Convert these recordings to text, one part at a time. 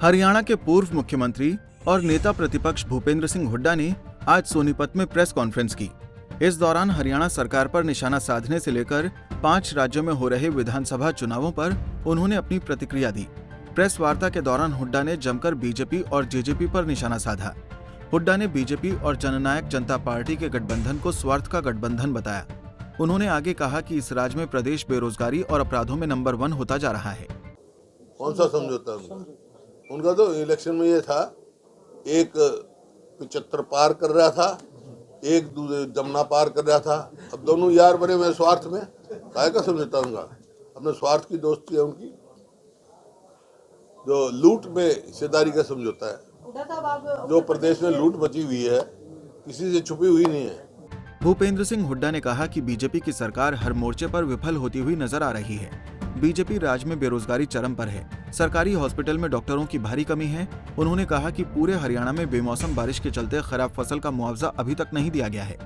हरियाणा के पूर्व मुख्यमंत्री और नेता प्रतिपक्ष भूपेंद्र सिंह हुड्डा ने आज सोनीपत में प्रेस कॉन्फ्रेंस की। इस दौरान हरियाणा सरकार पर निशाना साधने से लेकर 5 राज्यों में हो रहे विधानसभा चुनावों पर उन्होंने अपनी प्रतिक्रिया दी। प्रेस वार्ता के दौरान हुड्डा ने जमकर बीजेपी और जेजेपी पर निशाना साधा। हुड्डा ने बीजेपी और जननायक जनता पार्टी के गठबंधन को स्वार्थ का गठबंधन बताया। उन्होंने आगे कहा कि इस राज्य में प्रदेश बेरोजगारी और अपराधों में नंबर 1 होता जा रहा है। कौन सा समझौता उनका तो इलेक्शन में ये था, एक 75 पार कर रहा था, एक जमुना पार कर रहा था। अब दोनों यार बने हुए स्वार्थ में, काहे का समझौता उनका? अपने स्वार्थ की दोस्ती है उनकी, जो लूट में हिस्सेदारी का समझौता है। जो प्रदेश में लूट मची हुई है, किसी से छुपी हुई नहीं है। भूपेंद्र सिंह हुड्डा ने कहा कि बीजेपी की सरकार हर मोर्चे पर विफल होती हुई नजर आ रही है। बीजेपी राज्य में बेरोजगारी चरम पर है। सरकारी हॉस्पिटल में डॉक्टरों की भारी कमी है। उन्होंने कहा कि पूरे हरियाणा में बेमौसम बारिश के चलते खराब फसल का मुआवजा अभी तक नहीं दिया गया है।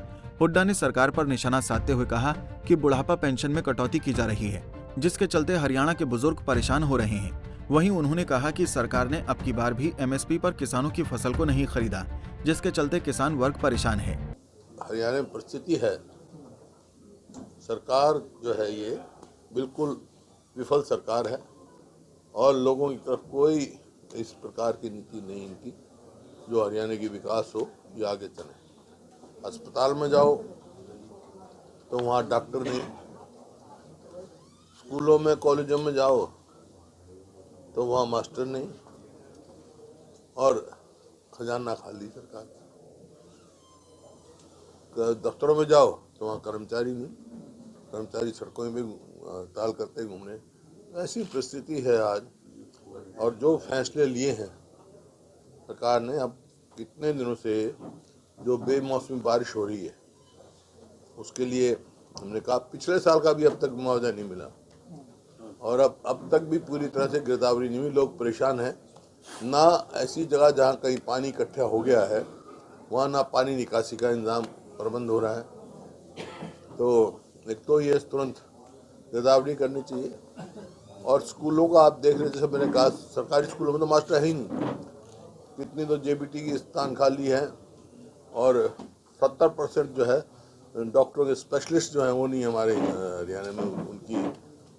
हुड्डा ने सरकार पर निशाना साधते हुए कहा कि बुढ़ापा पेंशन में कटौती की जा रही है, जिसके चलते हरियाणा के बुजुर्ग परेशान हो रहे हैं। वहीं उन्होंने कहा कि सरकार ने अब की बार भी MSP पर किसानों की फसल को नहीं खरीदा, जिसके चलते किसान वर्ग परेशान है। हरियाणा में परिस्थिति है, सरकार जो है ये बिल्कुल विफल सरकार है और लोगों की तरफ कोई इस प्रकार की नीति नहीं इनकी जो हरियाणा की विकास हो या आगे चले। अस्पताल में जाओ तो वहाँ डॉक्टर नहीं, स्कूलों में कॉलेजों में जाओ तो वहाँ मास्टर नहीं, और खजाना खाली सरकार। दफ्तरों में जाओ तो वहाँ कर्मचारी नहीं, कर्मचारी सड़कों में ताल करते घूमने। ऐसी परिस्थिति है आज। और जो फैसले लिए हैं सरकार ने, अब कितने दिनों से जो बेमौसमी बारिश हो रही है उसके लिए हमने कहा पिछले साल का भी अब तक मुआवजा नहीं मिला, और अब तक भी पूरी तरह से गिरदावरी नहीं हुई। लोग परेशान हैं। ना ऐसी जगह जहाँ कहीं पानी इकट्ठा हो गया है वहाँ ना पानी निकासी का इंतजाम प्रबंध हो रहा है। तो एक तो ये तुरंत गिरदावरी करनी चाहिए। और स्कूलों का आप देख रहे, जैसे मैंने कहा सरकारी स्कूलों में तो मास्टर है ही नहीं। कितनी तो JBT की स्थान खाली है और 70% जो है डॉक्टरों के स्पेशलिस्ट जो हैं वो नहीं हमारे हरियाणा में, उनकी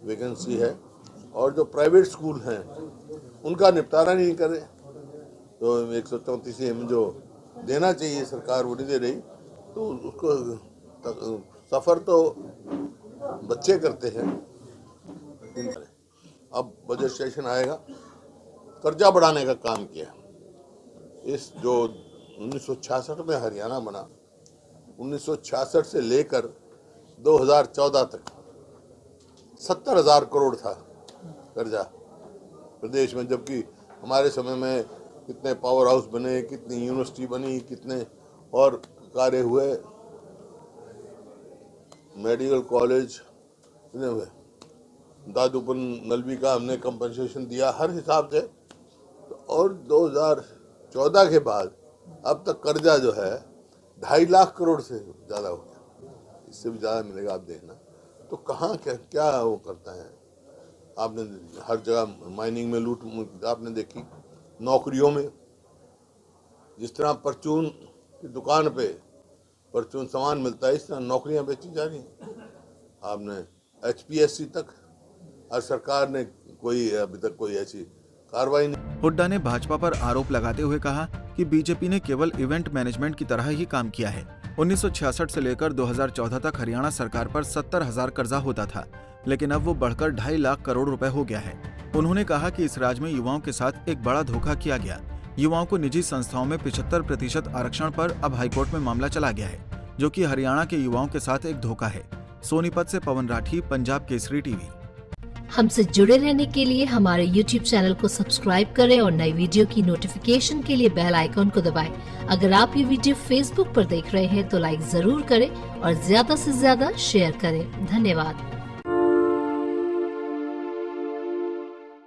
वैकेंसी है। और जो प्राइवेट स्कूल हैं उनका निपटारा नहीं करे, तो 134 में जो देना चाहिए सरकार वो नहीं दे रही। तो उसको सफ़र तो बच्चे करते हैं। अब बजट सेशन आएगा, कर्जा बढ़ाने का काम किया। इस जो 1966 में हरियाणा बना, 1966 से लेकर 2014 तक 70,000 करोड़ था कर्जा प्रदेश में, जबकि हमारे समय में कितने पावर हाउस बने, कितनी यूनिवर्सिटी बनी, कितने और कार्य हुए, मेडिकल कॉलेज हुए, दादूपन नलवी का हमने कंपनसेशन दिया हर हिसाब से। और 2014 के बाद अब तक कर्जा जो है 2.5 लाख करोड़ से ज़्यादा हो गया, इससे भी ज़्यादा मिलेगा आप देखना। तो कहाँ क्या वो करता है। आपने हर जगह माइनिंग में लूट आपने देखी, नौकरियों में जिस तरह परचून की दुकान पे परचून सामान मिलता है, इस तरह नौकरियां बेची जा रही हैं। आपने HPSC तक, और सरकार ने कोई अभी तक कोई ऐसी कार्रवाई नहीं। हुड्डा ने भाजपा पर आरोप लगाते हुए कहा कि बीजेपी ने केवल इवेंट मैनेजमेंट की तरह ही काम किया है। 1966 से लेकर 2014 तक हरियाणा सरकार पर 70,000 कर्जा होता था, लेकिन अब वो बढ़कर 2.5 लाख करोड़ रुपए हो गया है। उन्होंने कहा कि इस राज्य में युवाओं के साथ एक बड़ा धोखा किया गया। युवाओं को निजी संस्थाओं में 75% आरक्षण पर अब हाईकोर्ट में मामला चला गया है, जो कि हरियाणा के युवाओं के साथ एक धोखा है। सोनीपत से पवन राठी, पंजाब केसरी टीवी। हमसे जुड़े रहने के लिए हमारे YouTube चैनल को सब्सक्राइब करें और नई वीडियो की नोटिफिकेशन के लिए बेल आइकॉन को दबाएं। अगर आप ये वीडियो Facebook पर देख रहे हैं तो लाइक जरूर करें और ज्यादा से ज्यादा शेयर करें। धन्यवाद।